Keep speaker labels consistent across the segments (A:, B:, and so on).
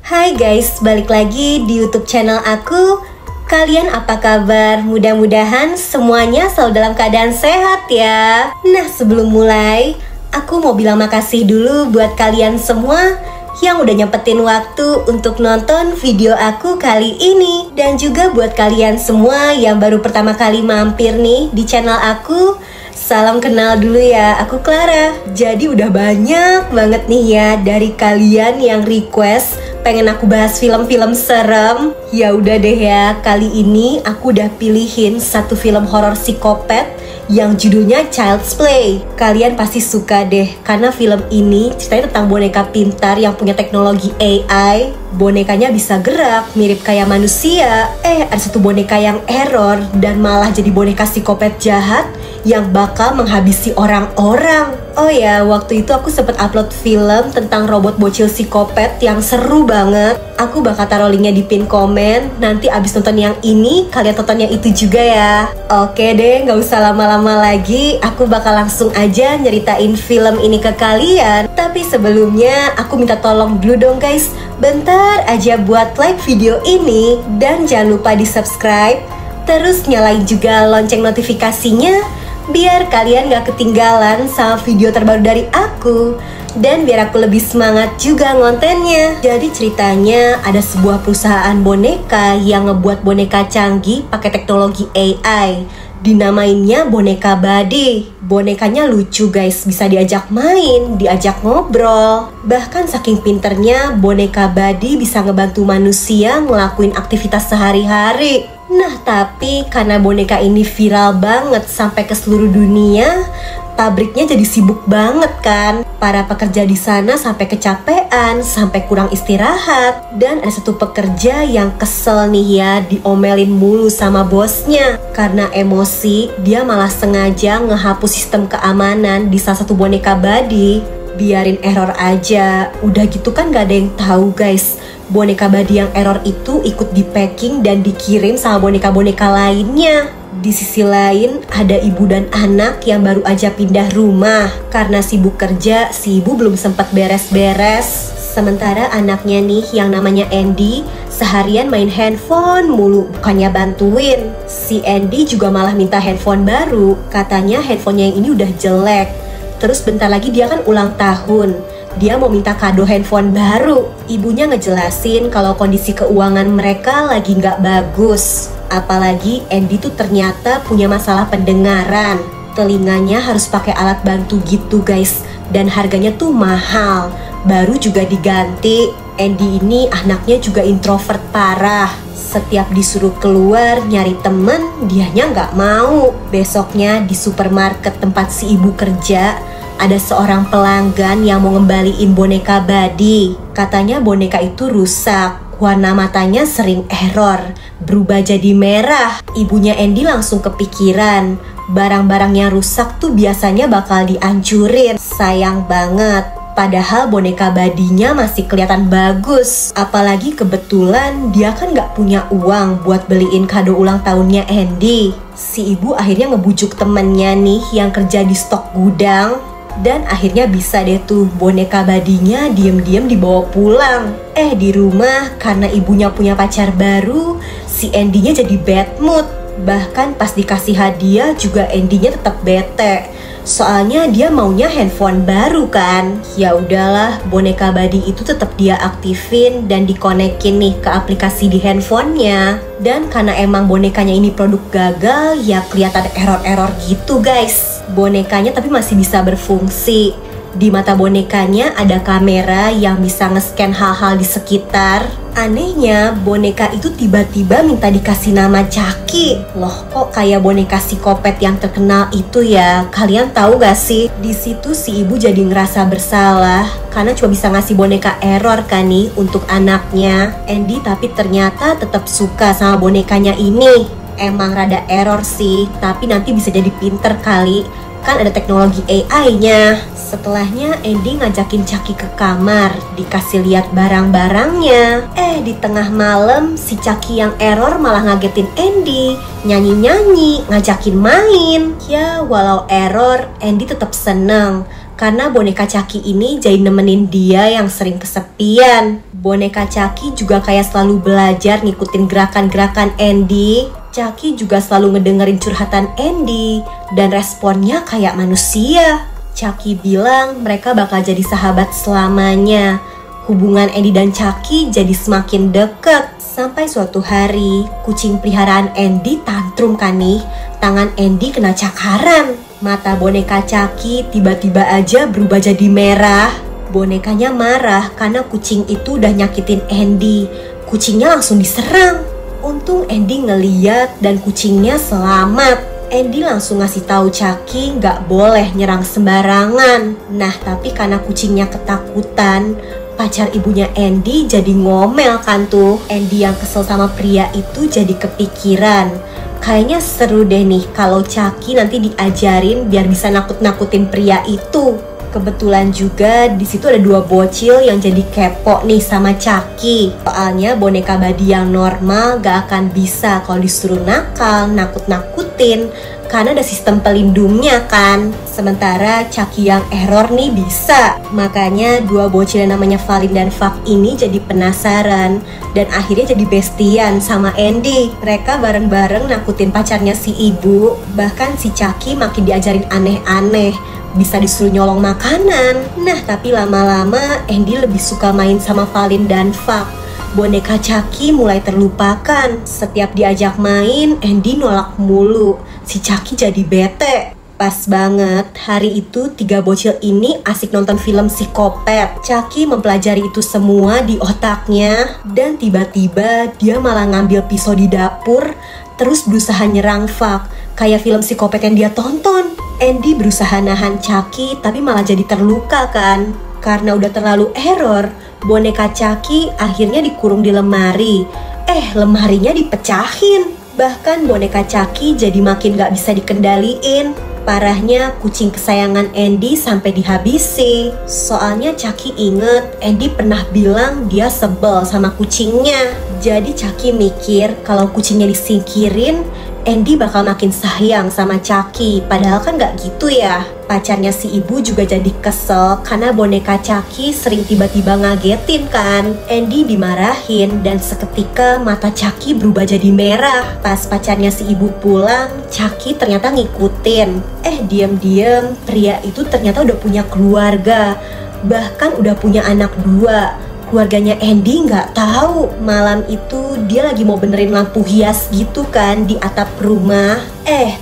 A: Hai guys, balik lagi di YouTube channel aku. Kalian apa kabar? Mudah-mudahan semuanya selalu dalam keadaan sehat ya. Nah, sebelum mulai, aku mau bilang makasih dulu buat kalian semua yang udah nyempetin waktu untuk nonton video aku kali ini. Dan juga buat kalian semua yang baru pertama kali mampir nih di channel aku, salam kenal dulu ya, aku Clara. Jadi udah banyak banget nih ya dari kalian yang request pengen aku bahas film-film serem. Ya udah deh ya, kali ini aku udah pilihin satu film horor psikopat yang judulnya Child's Play. Kalian pasti suka deh, karena film ini ceritanya tentang boneka pintar yang punya teknologi AI. Bonekanya bisa gerak, mirip kayak manusia. Ada satu boneka yang error dan malah jadi boneka psikopat jahat yang bakal menghabisi orang-orang. Oh ya, waktu itu aku sempat upload film tentang robot bocil psikopat yang seru banget. Aku bakal taruh linknya di pin komen. Nanti abis nonton yang ini, kalian tonton yang itu juga ya. Oke deh, gak usah lama-lama lagi. Aku bakal langsung aja nyeritain film ini ke kalian. Tapi sebelumnya, aku minta tolong dulu dong guys. Bentar aja buat like video ini. Dan jangan lupa di subscribe. Terus nyalain juga lonceng notifikasinya, biar kalian gak ketinggalan sama video terbaru dari aku. Dan biar aku lebih semangat juga ngontennya. Jadi ceritanya ada sebuah perusahaan boneka yang ngebuat boneka canggih pakai teknologi AI. Dinamainnya boneka Buddy. Bonekanya lucu guys, bisa diajak main, diajak ngobrol. Bahkan saking pinternya, boneka Buddy bisa ngebantu manusia ngelakuin aktivitas sehari-hari. Nah, tapi karena boneka ini viral banget sampai ke seluruh dunia, pabriknya jadi sibuk banget kan. Para pekerja di sana sampai kecapean, sampai kurang istirahat. Dan ada satu pekerja yang kesel nih ya, diomelin mulu sama bosnya. Karena emosi, dia malah sengaja ngehapus sistem keamanan di salah satu boneka Buddy. Biarin error aja, udah gitu kan gak ada yang tahu guys. Boneka Buddy yang error itu ikut di packing dan dikirim sama boneka-boneka lainnya. Di sisi lain ada ibu dan anak yang baru aja pindah rumah. Karena sibuk kerja, si ibu belum sempat beres-beres. Sementara anaknya nih yang namanya Andy seharian main handphone mulu, bukannya bantuin. Si Andy juga malah minta handphone baru. Katanya handphonenya yang ini udah jelek. Terus bentar lagi dia kan ulang tahun. Dia mau minta kado handphone baru. Ibunya ngejelasin kalau kondisi keuangan mereka lagi nggak bagus. Apalagi Andy tuh ternyata punya masalah pendengaran. Telinganya harus pakai alat bantu gitu guys. Dan harganya tuh mahal. Baru juga diganti. Andy ini anaknya juga introvert parah. Setiap disuruh keluar nyari temen, dianya nggak mau. Besoknya di supermarket tempat si ibu kerja, ada seorang pelanggan yang mau ngembaliin boneka Buddy. Katanya boneka itu rusak, warna matanya sering error, berubah jadi merah. Ibunya Andy langsung kepikiran, barang-barang yang rusak tuh biasanya bakal dihancurin. Sayang banget, padahal boneka Buddy-nya masih kelihatan bagus. Apalagi kebetulan dia kan gak punya uang buat beliin kado ulang tahunnya Andy. Si ibu akhirnya ngebujuk temennya nih yang kerja di stok gudang. Dan akhirnya bisa deh tuh boneka Buddy-nya diem-diem dibawa pulang. Di rumah karena ibunya punya pacar baru, si Andy-nya jadi bad mood. Bahkan pas dikasih hadiah juga Andy-nya tetap bete. Soalnya dia maunya handphone baru kan. Ya udahlah, boneka Buddy itu tetap dia aktifin dan dikonekin nih ke aplikasi di handphonenya. Dan karena emang bonekanya ini produk gagal, ya kelihatan error-error gitu guys. Bonekanya tapi masih bisa berfungsi. Di mata bonekanya ada kamera yang bisa nge-scan hal-hal di sekitar. Anehnya, boneka itu tiba-tiba minta dikasih nama Chucky. Loh, kok kayak boneka psikopat yang terkenal itu ya? Kalian tahu gak sih? Di situ si ibu jadi ngerasa bersalah karena cuma bisa ngasih boneka error kan nih untuk anaknya. Andy tapi ternyata tetap suka sama bonekanya ini. Emang rada error sih, tapi nanti bisa jadi pinter kali. bahkan ada teknologi AI-nya. Setelahnya Andy ngajakin Chucky ke kamar, dikasih lihat barang-barangnya. Di tengah malam si Chucky yang error malah ngagetin Andy, nyanyi-nyanyi, ngajakin main. Ya walau error, Andy tetap seneng karena boneka Chucky ini jadi nemenin dia yang sering kesepian. Boneka Chucky juga kayak selalu belajar ngikutin gerakan-gerakan Andy. Chucky juga selalu ngedengerin curhatan Andy dan responnya kayak manusia. Chucky bilang mereka bakal jadi sahabat selamanya. Hubungan Andy dan Chucky jadi semakin dekat. Sampai suatu hari, kucing peliharaan Andy tantrum kan nih. Tangan Andy kena cakaran. Mata boneka Chucky tiba-tiba aja berubah jadi merah. Bonekanya marah karena kucing itu udah nyakitin Andy. Kucingnya langsung diserang. Untung Andy ngeliat dan kucingnya selamat. Andy langsung ngasih tahu Chucky nggak boleh nyerang sembarangan. Nah tapi karena kucingnya ketakutan, pacar ibunya Andy jadi ngomel kan tuh. Andy yang kesel sama pria itu jadi kepikiran. Kayaknya seru deh nih kalau Chucky nanti diajarin biar bisa nakut-nakutin pria itu. Kebetulan juga di situ ada dua bocil yang jadi kepo nih sama Chucky. Soalnya boneka Buddy yang normal gak akan bisa kalau disuruh nakal, nakut-nakutin karena ada sistem pelindungnya kan. Sementara Chucky yang error nih bisa. Makanya dua bocil yang namanya Valin dan Fak ini jadi penasaran dan akhirnya jadi bestian sama Andy. Mereka bareng-bareng nakutin pacarnya si ibu. Bahkan si Chucky makin diajarin aneh-aneh. Bisa disuruh nyolong makanan. Nah tapi lama-lama Andy lebih suka main sama Valin dan Fak. Boneka Chucky mulai terlupakan. Setiap diajak main, Andy nolak mulu. Si Chucky jadi bete. Pas banget, hari itu tiga bocil ini asik nonton film psikopat. Chucky mempelajari itu semua di otaknya. Dan tiba-tiba dia malah ngambil pisau di dapur, terus berusaha nyerang Fak. Kayak film psikopat yang dia tonton. Andy berusaha nahan Chucky tapi malah jadi terluka kan. Karena udah terlalu error, boneka Chucky akhirnya dikurung di lemari. Lemarinya dipecahin. Bahkan boneka Chucky jadi makin gak bisa dikendaliin. Parahnya kucing kesayangan Andy sampai dihabisi. Soalnya Chucky inget Andy pernah bilang dia sebel sama kucingnya. Jadi Chucky mikir kalau kucingnya disingkirin, Andy bakal makin sayang sama Chucky. Padahal kan gak gitu ya. Pacarnya si ibu juga jadi kesel karena boneka Chucky sering tiba-tiba ngagetin kan. Andy dimarahin dan seketika mata Chucky berubah jadi merah. Pas pacarnya si ibu pulang, Chucky ternyata ngikutin. Diam-diam pria itu ternyata udah punya keluarga. Bahkan udah punya anak 2. Keluarganya Andy nggak tahu. Malam itu dia lagi mau benerin lampu hias gitu kan di atap rumah.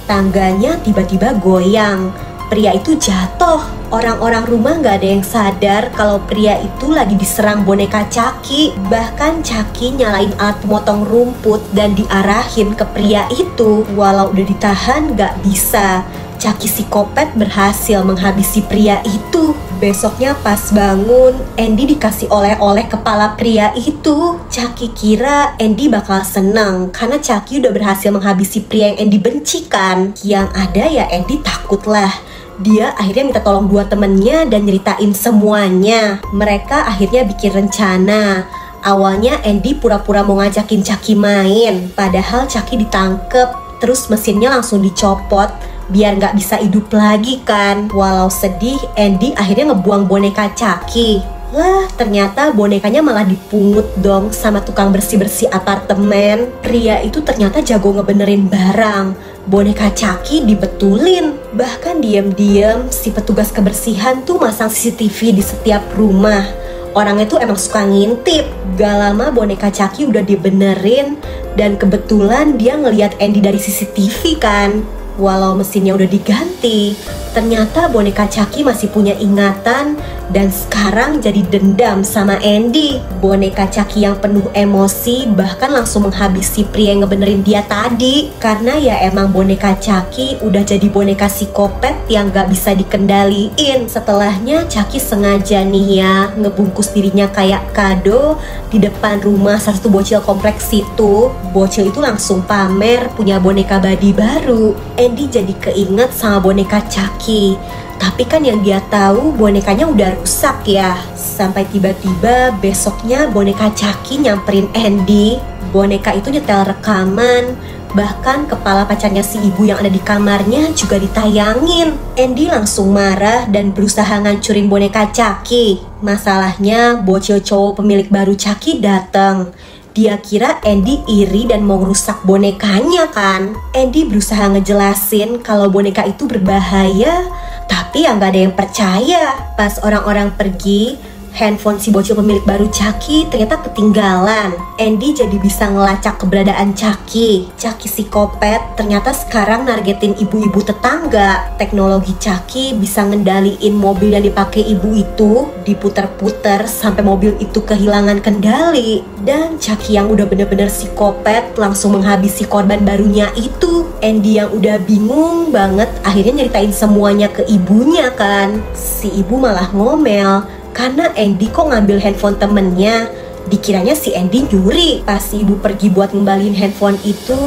A: Tangganya tiba-tiba goyang. Pria itu jatuh. Orang-orang rumah nggak ada yang sadar kalau pria itu lagi diserang boneka Chucky. Bahkan Chucky nyalain alat pemotong rumput dan diarahin ke pria itu. Walau udah ditahan nggak bisa. Chucky psikopat berhasil menghabisi pria itu. Besoknya pas bangun, Andy dikasih oleh-oleh kepala pria itu. Chucky kira Andy bakal senang karena Chucky udah berhasil menghabisi pria yang Andy benci kan. Yang ada ya Andy takut lah. Dia akhirnya minta tolong 2 temennya dan nyeritain semuanya. Mereka akhirnya bikin rencana. Awalnya Andy pura-pura mau ngajakin Chucky main. Padahal Chucky ditangkep, terus mesinnya langsung dicopot biar nggak bisa hidup lagi kan. Walau sedih, Andy akhirnya ngebuang boneka Chucky. Lah, ternyata bonekanya malah dipungut dong sama tukang bersih-bersih apartemen. Pria itu ternyata jago ngebenerin barang. Boneka Chucky dibetulin. Bahkan diam-diam si petugas kebersihan tuh masang CCTV di setiap rumah. Orangnya tuh emang suka ngintip. Gak lama boneka Chucky udah dibenerin. Dan kebetulan dia ngelihat Andy dari CCTV kan. Walau mesinnya udah diganti, ternyata boneka Chucky masih punya ingatan dan sekarang jadi dendam sama Andy. Boneka Chucky yang penuh emosi bahkan langsung menghabisi pria yang ngebenerin dia tadi. Karena ya emang boneka Chucky udah jadi boneka psikopat yang gak bisa dikendaliin. Setelahnya Chucky sengaja nih ya ngebungkus dirinya kayak kado di depan rumah salah satu bocil kompleks itu. Bocil itu langsung pamer punya boneka Buddy baru. Andy jadi keinget sama boneka Chucky Chucky. Tapi kan yang dia tahu bonekanya udah rusak ya. Sampai tiba-tiba besoknya boneka Chucky nyamperin Andy. Boneka itu nyetel rekaman. Bahkan kepala pacarnya si ibu yang ada di kamarnya juga ditayangin. Andy langsung marah dan berusaha ngancurin boneka Chucky. Masalahnya bocil cowok pemilik baru Chucky datang. Dia kira Andy iri dan mau rusak bonekanya kan. Andy berusaha ngejelasin kalau boneka itu berbahaya, tapi ya nggak ada yang percaya. Pas orang-orang pergi, handphone si bocil pemilik baru Chucky ternyata ketinggalan. Andy jadi bisa ngelacak keberadaan Chucky. Chucky psikopat ternyata sekarang nargetin ibu-ibu tetangga. Teknologi Chucky bisa ngendaliin mobil yang dipakai ibu itu, diputer-puter sampai mobil itu kehilangan kendali. Dan Chucky yang udah bener-bener psikopat langsung menghabisi korban barunya itu. Andy yang udah bingung banget akhirnya nyeritain semuanya ke ibunya kan. Si ibu malah ngomel karena Andy kok ngambil handphone temennya. Dikiranya si Andy nyuri. Pas si ibu pergi buat ngembaliin handphone itu,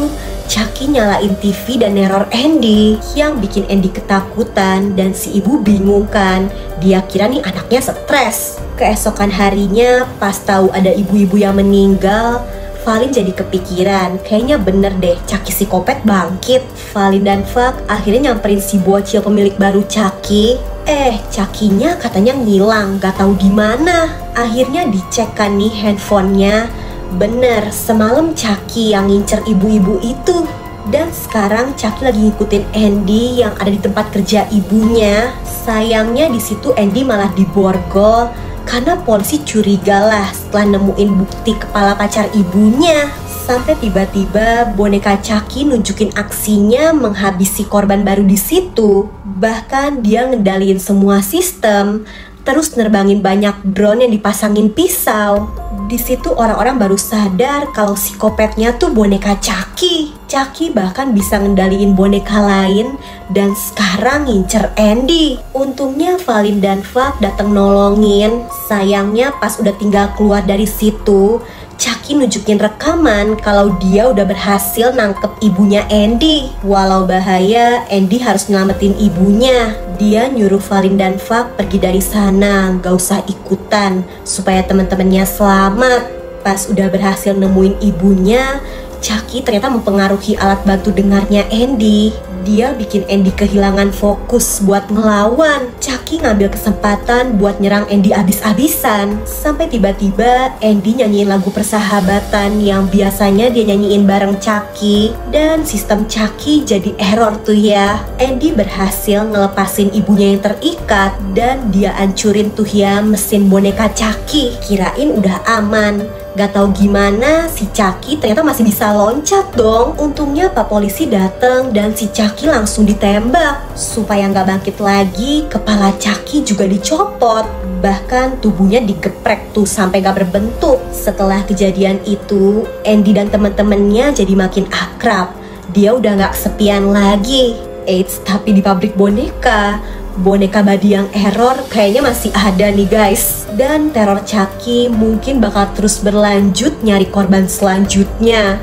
A: Chucky nyalain TV dan neror Andy, yang bikin Andy ketakutan. Dan si ibu bingung kan, dia kira nih anaknya stres. Keesokan harinya pas tahu ada ibu-ibu yang meninggal, Valin jadi kepikiran, kayaknya bener deh Chucky psikopat bangkit. Valin dan Fak akhirnya nyamperin si bocil pemilik baru Chucky. Chucky-nya katanya ngilang, gak tahu di mana. Akhirnya dicek kan nih handphonenya. Bener, semalam Chucky yang ngincer ibu-ibu itu. Dan sekarang Chucky lagi ngikutin Andy yang ada di tempat kerja ibunya. Sayangnya di situ Andy malah diborgol karena polisi curiga lah setelah nemuin bukti kepala pacar ibunya. Sampai tiba-tiba boneka Chucky nunjukin aksinya menghabisi korban baru di situ. Bahkan dia ngendaliin semua sistem, terus nerbangin banyak drone yang dipasangin pisau. Di situ orang-orang baru sadar kalau psikopatnya tuh boneka Chucky. Chucky bahkan bisa ngendaliin boneka lain dan sekarang ngincer Andy. Untungnya Valin dan Fak datang nolongin. Sayangnya pas udah tinggal keluar dari situ, Chucky nunjukin rekaman kalau dia udah berhasil nangkep ibunya Andy. Walau bahaya, Andy harus nyelamatin ibunya. Dia nyuruh Valin dan Fak pergi dari sana, gak usah ikutan, supaya teman-temannya selamat. Pas udah berhasil nemuin ibunya, Chucky ternyata mempengaruhi alat bantu dengarnya Andy. Dia bikin Andy kehilangan fokus buat ngelawan. Chucky ngambil kesempatan buat nyerang Andy abis-abisan. Sampai tiba-tiba Andy nyanyiin lagu persahabatan yang biasanya dia nyanyiin bareng Chucky. Dan sistem Chucky jadi error tuh ya. Andy berhasil ngelepasin ibunya yang terikat dan dia ancurin tuh ya mesin boneka Chucky. Kirain udah aman. Gak tahu gimana si Chucky ternyata masih bisa loncat dong. Untungnya Pak Polisi datang dan si Chucky langsung ditembak. Supaya gak bangkit lagi, kepala Chucky juga dicopot. Bahkan tubuhnya digeprek tuh sampai gak berbentuk. Setelah kejadian itu, Andy dan teman-temannya jadi makin akrab. Dia udah gak kesepian lagi. Eits, tapi di pabrik boneka body yang error kayaknya masih ada nih guys. Dan teror Chucky mungkin bakal terus berlanjut nyari korban selanjutnya.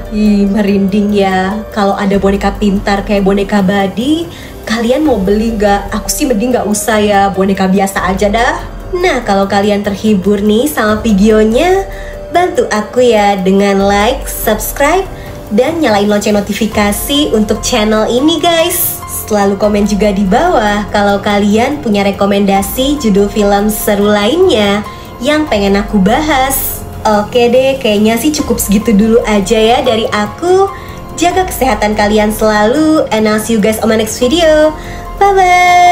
A: Merinding ya. Kalau ada boneka pintar kayak boneka body, kalian mau beli nggak? Aku sih mending nggak usah ya, boneka biasa aja dah. Nah, kalau kalian terhibur nih sama videonya, bantu aku ya dengan like, subscribe, dan nyalain lonceng notifikasi untuk channel ini guys. Selalu komen juga di bawah kalau kalian punya rekomendasi judul film seru lainnya yang pengen aku bahas. Oke deh, kayaknya sih cukup segitu dulu aja ya dari aku. Jaga kesehatan kalian selalu, and I'll see you guys on my next video. Bye bye.